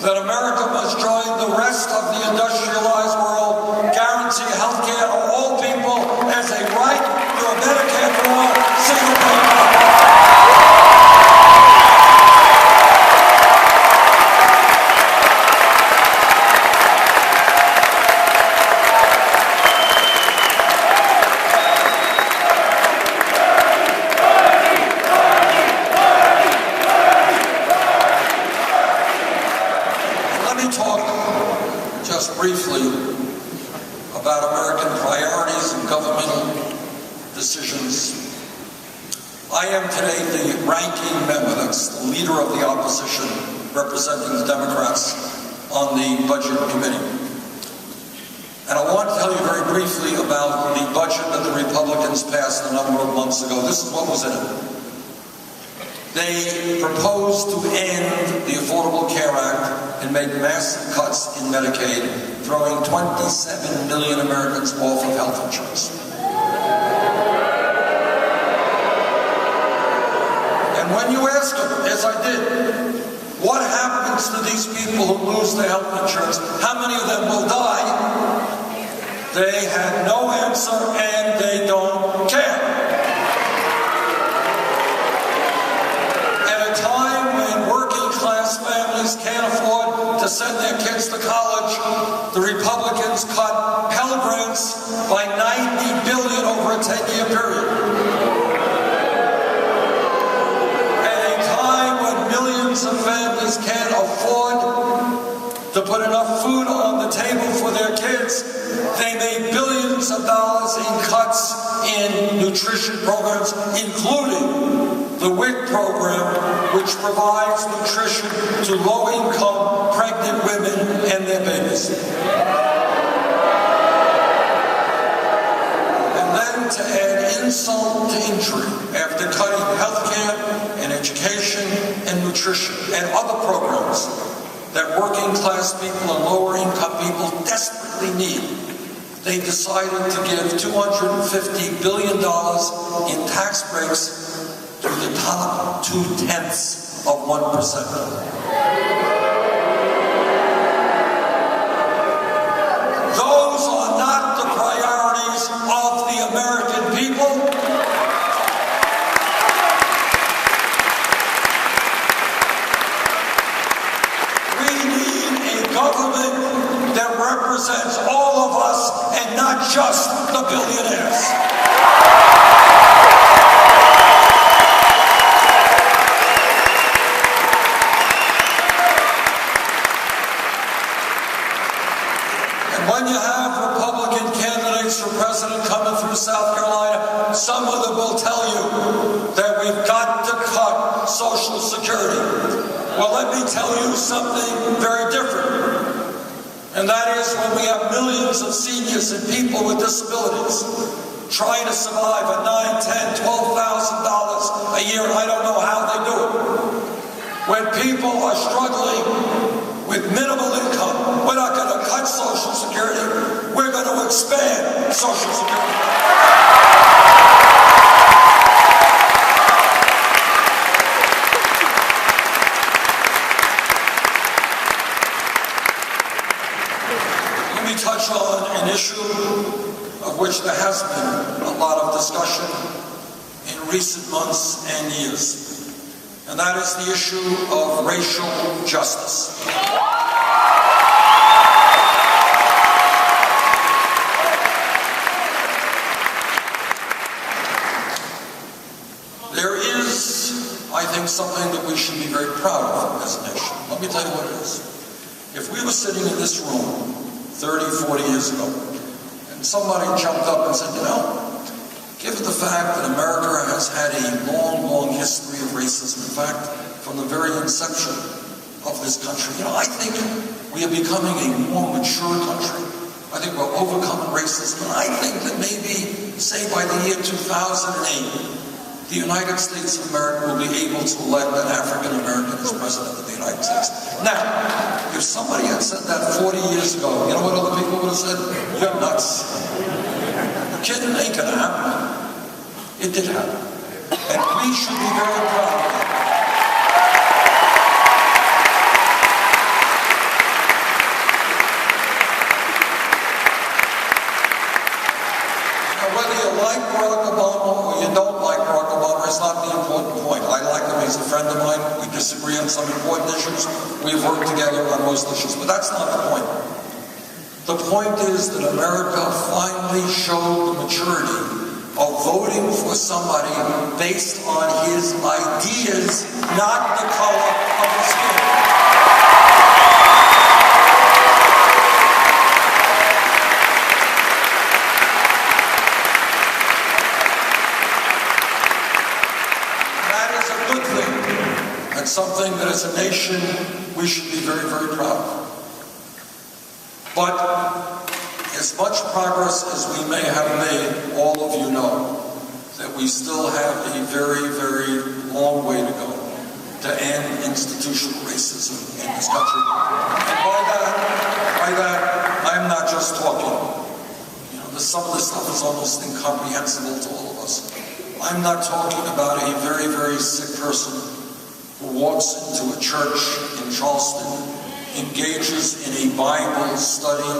Speaker 2: that America must join the rest of the industrialized world, guarantee health care to all people as a right through a Medicare for all, single-payer model. Briefly about American priorities and governmental decisions. I am today the ranking member, that's the leader of the opposition, representing the Democrats on the Budget Committee. And I want to tell you very briefly about the budget that the Republicans passed a number of months ago. This is what was in it. They proposed to end the Affordable Care Act and make massive cuts in Medicaid, throwing 27 million Americans off of health insurance. And when you ask them, as I did, what happens to these people who lose their health insurance, how many of them will die, they had no answer and they don't care. Families can't afford to send their kids to college, the Republicans cut Pell Grants by $90 billion over a 10-year period. At a time when millions of families can't afford to put enough food on the table for their kids, they made billions of dollars in cuts in nutrition programs, including the WIC program, which provides nutrition to low-income pregnant women and their babies. And then to add insult to injury, after cutting health care and education and nutrition and other programs that working-class people and lower-income people desperately need, they decided to give $250 billion in tax breaks to the top 0.2%. Those are not the priorities of the American people. We need a government that represents all of us and not just the billionaires. some of them will tell you that we've got to cut Social Security. Well, let me tell you something very different. And that is when we have millions of seniors and people with disabilities trying to survive on $9, $10, $12,000 a year. I don't know how they do it. When people are struggling with minimal income, we're not going to cut Social Security. We're going to expand Social Security. Touch on an issue of which there has been a lot of discussion in recent months and years, and that is the issue of racial justice. There is, I think, something that we should be very proud of as a nation. Let me tell you what it is. If we were sitting in this room 30, 40 years ago, and somebody jumped up and said, you know, given the fact that America has had a long, long history of racism, in fact, from the very inception of this country, you know, I think we are becoming a more mature country. I think we're overcoming racism, and I think that maybe, say, by the year 2008, the United States of America will be able to elect an African American as president of the United States. Now, if somebody had said that 40 years ago, you know what other people would have said? You're nuts. Kidding, ain't gonna happen. It did happen. And we should be very proud of it. Now, whether you like Barack Obama or you don't like Barack Obama, it's not the important point. I like him, he's a friend of mine. We disagree on some important issues. We've worked together on most issues, but that's not the point. The point is that America finally showed the maturity of voting for somebody based on his ideas, not the color of his skin. And something that as a nation we should be very, very proud of. But as much progress as we may have made, all of you know that we still have a very, very long way to go to end institutional racism in this country. And by that, I'm not just talking. You know, some of this stuff is almost incomprehensible to all of us. I'm not talking about a very, very sick person who walks into a church in Charleston, engages in a Bible study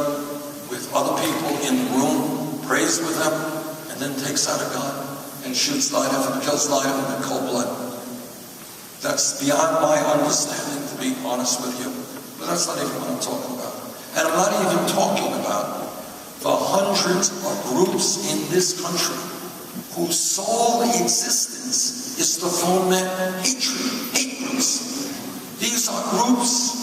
Speaker 2: with other people in the room, prays with them, and then takes out a gun and shoots 9 of them, kills 9 of them in cold blood. That's beyond my understanding, to be honest with you. But that's not even what I'm talking about. And I'm not even talking about the hundreds of groups in this country whose sole existence is to foment hatred, hate groups. These are groups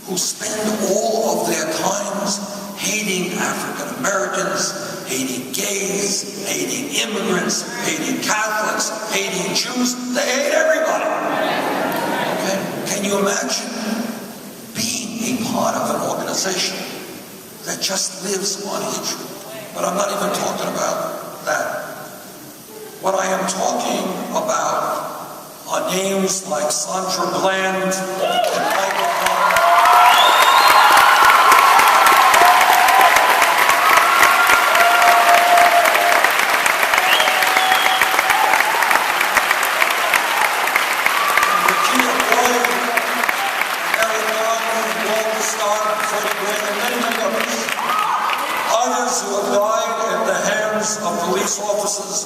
Speaker 2: who spend all of their times hating African Americans, hating gays, hating immigrants, hating Catholics, hating Jews. They hate everybody. Okay? Can you imagine being a part of an organization that just lives on hatred? But I'm not even talking about that. What I am talking about are names like Sandra Bland and Michael Brown. And Regina Boyd, Eric Garner, Walter Starr, Freddie Gray, and many, many others. Others who have died at the hands of police officers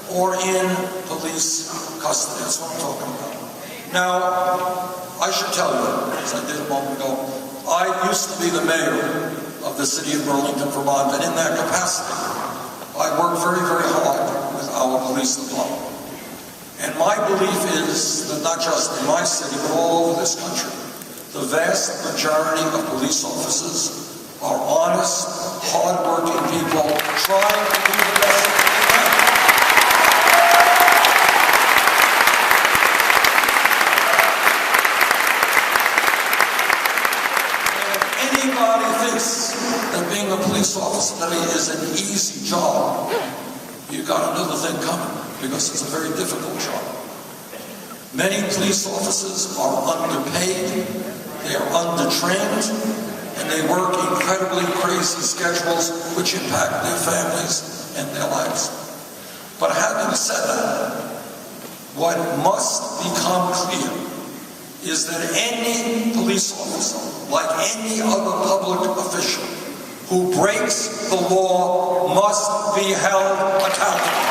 Speaker 2: or in police custody. That's what I'm talking about. Now, I should tell you, as I did a moment ago, I used to be the mayor of the city of Burlington, Vermont, and in that capacity, I worked very, very hard with our police department. And my belief is that not just in my city, but all over this country, the vast majority of police officers are honest, hard-working people trying to do the best they can. you've got another thing coming, because it's a very difficult job. Many police officers are underpaid, they are undertrained, and they work incredibly crazy schedules which impact their families and their lives. But having said that, what must become clear is that any police officer, like any other public official, who breaks the law must be held accountable.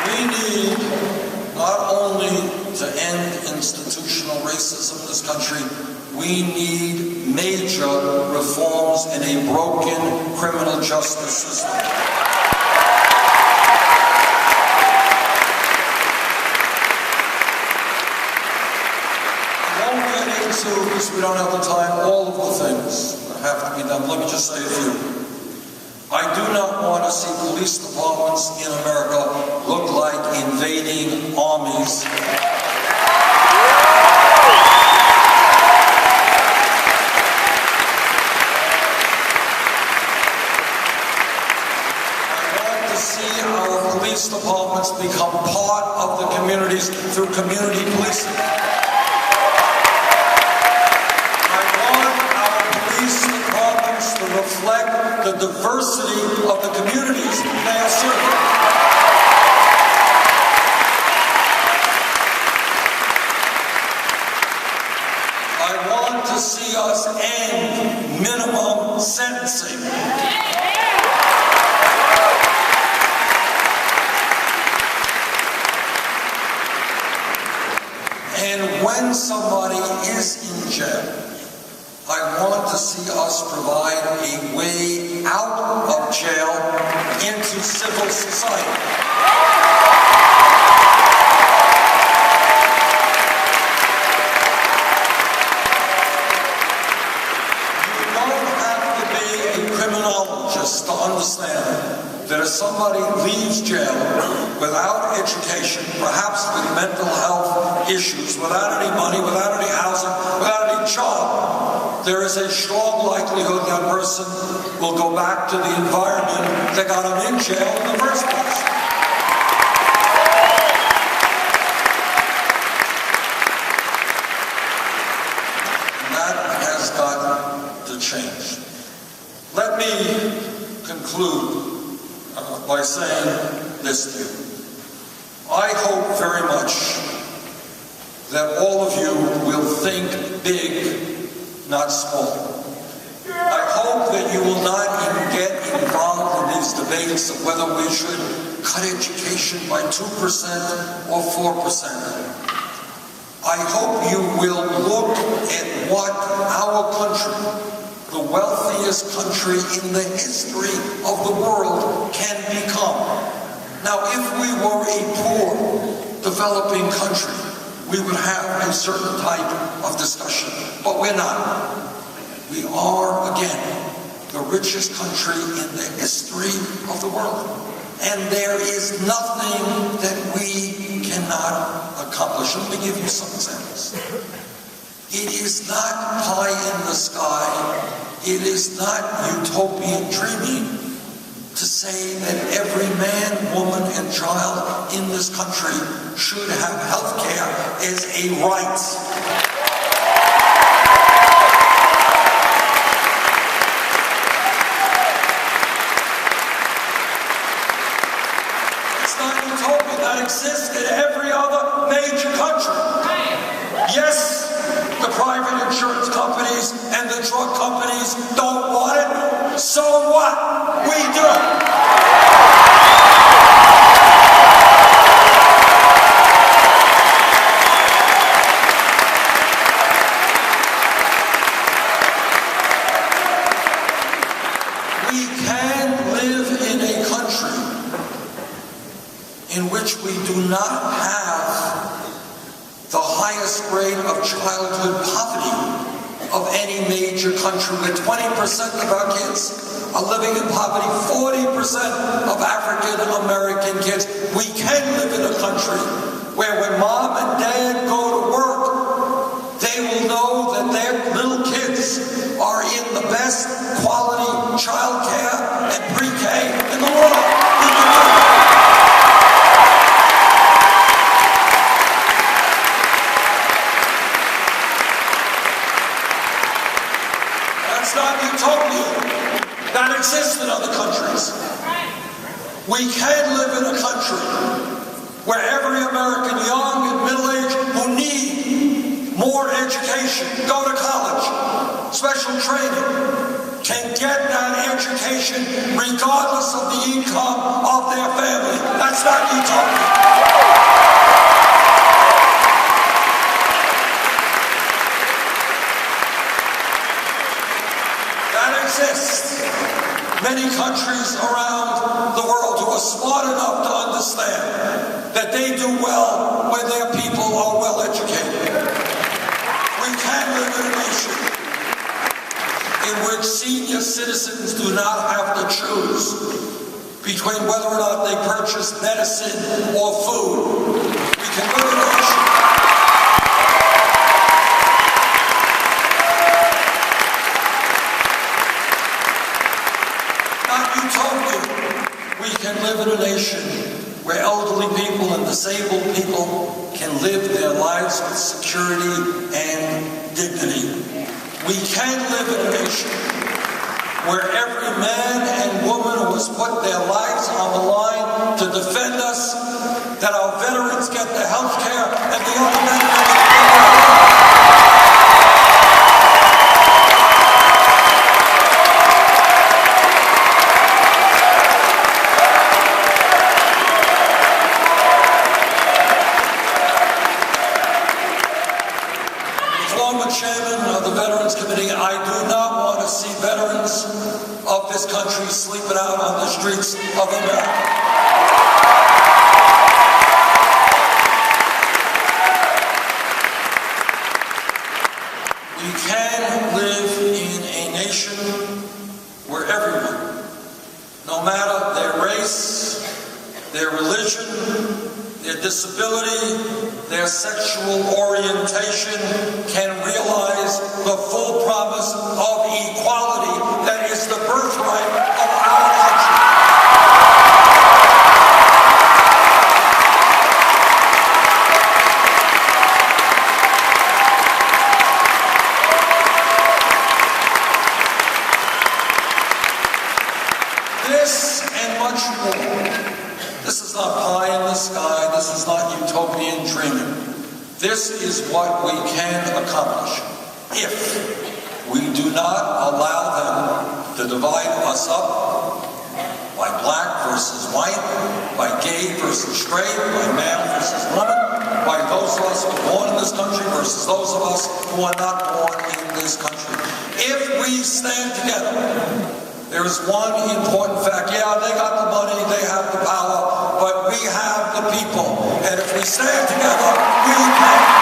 Speaker 2: We need not only to end institutional racism in this country, we need major reforms in a broken criminal justice system. I won't get into, because we don't have the time, all of the things that have to be done. Let me just say a few. I do not want to see police departments in America look like invading armies. I want to see our police departments become part of the communities through community policing. To reflect the diversity of the communities they are serving. I want to see us end minimum sentencing. And when somebody is in jail, I want to see us provide a way out of jail into civil society. You don't have to be a criminologist to understand that if somebody leaves jail without education, perhaps with mental health issues, without any money, without any housing, without any job, there is a strong likelihood that person will go back to the environment that got him in jail in the first place. And that has got to change. Let me conclude by saying this to you. I hope very much that all of you will think big, not small. I hope that you will not even get involved in these debates of whether we should cut education by 2% or 4%. I hope you will look at what our country, the wealthiest country in the history of the world, can become. Now, if we were a poor, developing country, we would have a certain type of discussion, but we're not. We are, again, the richest country in the history of the world. And there is nothing that we cannot accomplish. Let me give you some examples. It is not pie in the sky. It is not utopian dreaming to say that every man, woman, and child in this country should have health care as a right. It's not utopia. That exists in every other major country. Yes, the private insurance companies and the drug companies don't want it. So what? We do. We can live in a country in which we do not have the highest rate of childhood poverty of any major country, with 20% of our kids are living in poverty. 40% of African American kids. We can live in a country where when mom and dad go to work, they will know that their little kids are in the best quality child care and pre-K in the world. That's not utopia. That exists in other countries. We can live in a country where every American, young and middle-aged, who need more education, go to college, special training, can get that education regardless of the income of their family. That's not utopia. That exists. Many countries around the world who are smart enough to understand that they do well when their people are well educated. We can live in a nation in which senior citizens do not have to choose between whether or not they purchase medicine or food. We can live in a nation where elderly people and disabled people can live their lives with security and dignity. We can live in a nation where every man and woman who has put their lives on the line to defend us, that our veterans get the health care and the other benefits that they have. Chairman of the Veterans Committee, I do not want to see veterans of this country sleeping out on the streets of America. We can live in a nation where everyone, no matter their race, their religion, their disability, their sexual orientation, can realize the full promise of equality that is the birthright of our country. This and much more. This is not pie in the sky. This is not utopian dreaming. This is what we can accomplish if we do not allow them to divide us up by black versus white, by gay versus straight, by male versus woman, by those of us who are born in this country versus those of us who are not born in this country. If we stand together, there is one important fact. Yeah, they got the money, they have the power, but we have the people. And if we stand together, we can